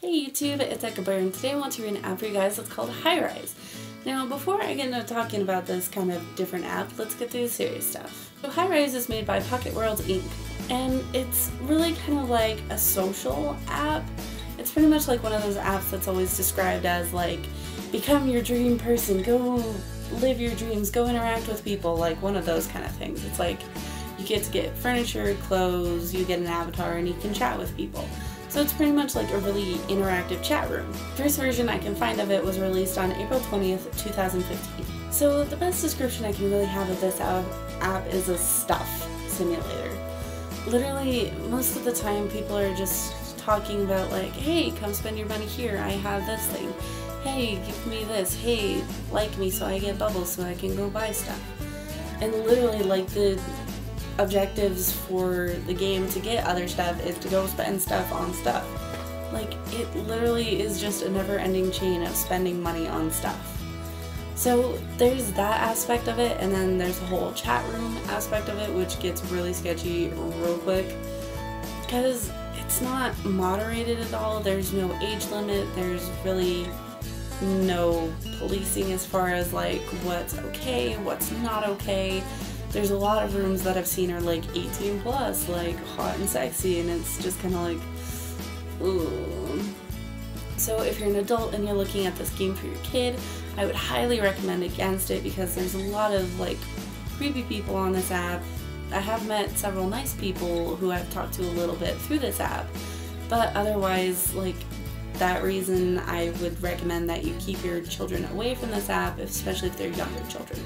Hey YouTube, it's Echobear, and today I want to read an app for you guys that's called Highrise. Now, before I get into talking about this kind of different app, let's get through the serious stuff. So Highrise is made by Pocket Worlds Inc. and it's really kind of like a social app. It's pretty much like one of those apps that's always described as like, become your dream person, go live your dreams, go interact with people, like one of those kind of things. It's like you get to get furniture, clothes, you get an avatar, and you can chat with people. So it's pretty much like a really interactive chat room. The first version I can find of it was released on April 20th, 2015. So the best description I can really have of this app is a stuff simulator. Literally, most of the time people are just talking about like, hey, come spend your money here, I have this thing. Hey, give me this. Hey, like me so I get bubbles so I can go buy stuff. And literally, like, the objectives for the game to get other stuff is to go spend stuff on stuff. Like, it literally is just a never-ending chain of spending money on stuff. So there's that aspect of it, and then there's the whole chat room aspect of it, which gets really sketchy real quick because it's not moderated at all. There's no age limit, there's really no policing as far as like what's okay, what's not okay. There's a lot of rooms that I've seen are like 18 plus, like hot and sexy, and it's just kind of like, ooh. So if you're an adult and you're looking at this game for your kid, I would highly recommend against it because there's a lot of like creepy people on this app. I have met several nice people who I've talked to a little bit through this app, but otherwise, like, that reason I would recommend that you keep your children away from this app, especially if they're younger children.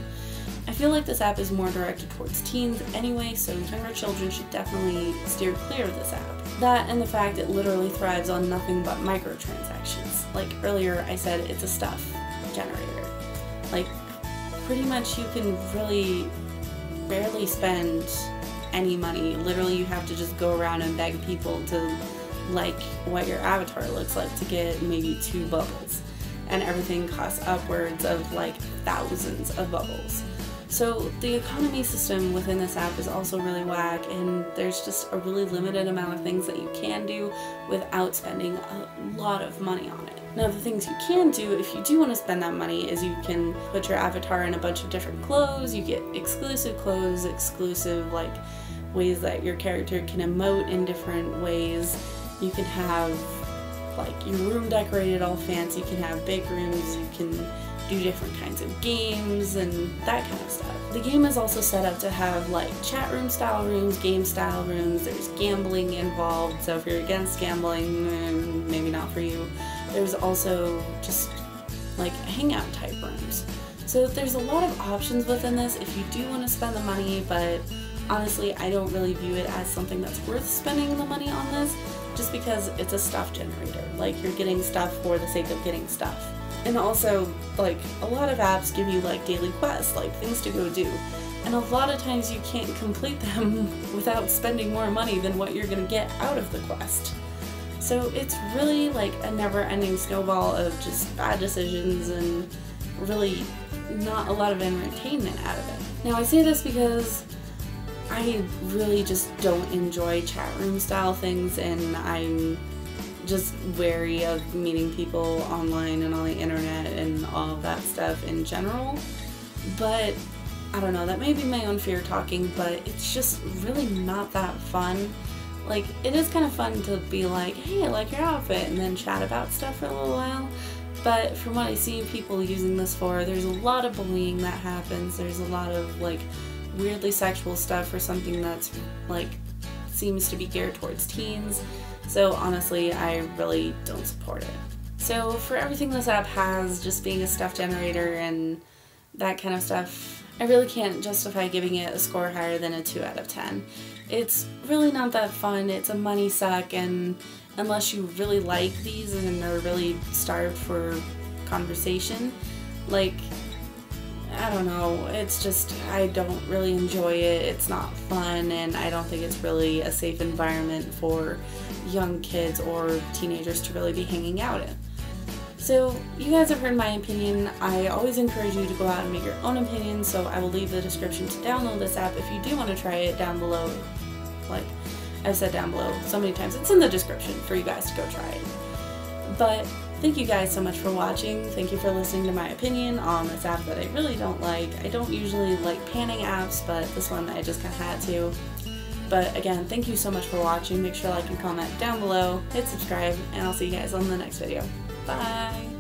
I feel like this app is more directed towards teens anyway, so younger children should definitely steer clear of this app. That and the fact it literally thrives on nothing but microtransactions. Like earlier I said, it's a stuff generator. Like, pretty much you can really barely spend any money. Literally you have to just go around and beg people to like what your avatar looks like to get maybe 2 bubbles. And everything costs upwards of like thousands of bubbles. So the economy system within this app is also really whack, and there's just a really limited amount of things that you can do without spending a lot of money on it. Now the things you can do if you do want to spend that money is you can put your avatar in a bunch of different clothes, you get exclusive clothes, exclusive like ways that your character can emote in different ways. You can have like your room decorated all fancy, you can have big rooms, you can do different kinds of games and that kind of stuff. The game is also set up to have like chat room style rooms, game style rooms, there's gambling involved, so if you're against gambling, maybe not for you. There's also just like hangout type rooms. So there's a lot of options within this if you do want to spend the money, but honestly I don't really view it as something that's worth spending the money on this, just because it's a stuff generator. Like, you're getting stuff for the sake of getting stuff. And also, like, a lot of apps give you like daily quests, like things to go do. And a lot of times you can't complete them without spending more money than what you're gonna get out of the quest. So it's really like a never-ending snowball of just bad decisions and really not a lot of entertainment out of it. Now I say this because I really just don't enjoy chat room style things, and I'm just wary of meeting people online and on the internet and all of that stuff in general. But I don't know, that may be my own fear talking, but it's just really not that fun. Like, it is kind of fun to be like, hey, I like your outfit, and then chat about stuff for a little while. But from what I see people using this for, there's a lot of bullying that happens, there's a lot of like weirdly sexual stuff for something that's like seems to be geared towards teens. So honestly, I really don't support it. So for everything this app has, just being a stuff generator and that kind of stuff, I really can't justify giving it a score higher than a 2 out of 10. It's really not that fun, it's a money suck, and unless you really like these and are really starved for conversation, like, I don't know, it's just, I don't really enjoy it, it's not fun, and I don't think it's really a safe environment for young kids or teenagers to really be hanging out in. So, you guys have heard my opinion. I always encourage you to go out and make your own opinion, so I will leave the description to download this app if you do want to try it down below. Like I've said down below so many times, it's in the description for you guys to go try it. But thank you guys so much for watching. Thank you for listening to my opinion on this app that I really don't like. I don't usually like panning apps, but this one I just kind of had to. But again, thank you so much for watching. Make sure to like and comment down below, hit subscribe, and I'll see you guys on the next video. Bye!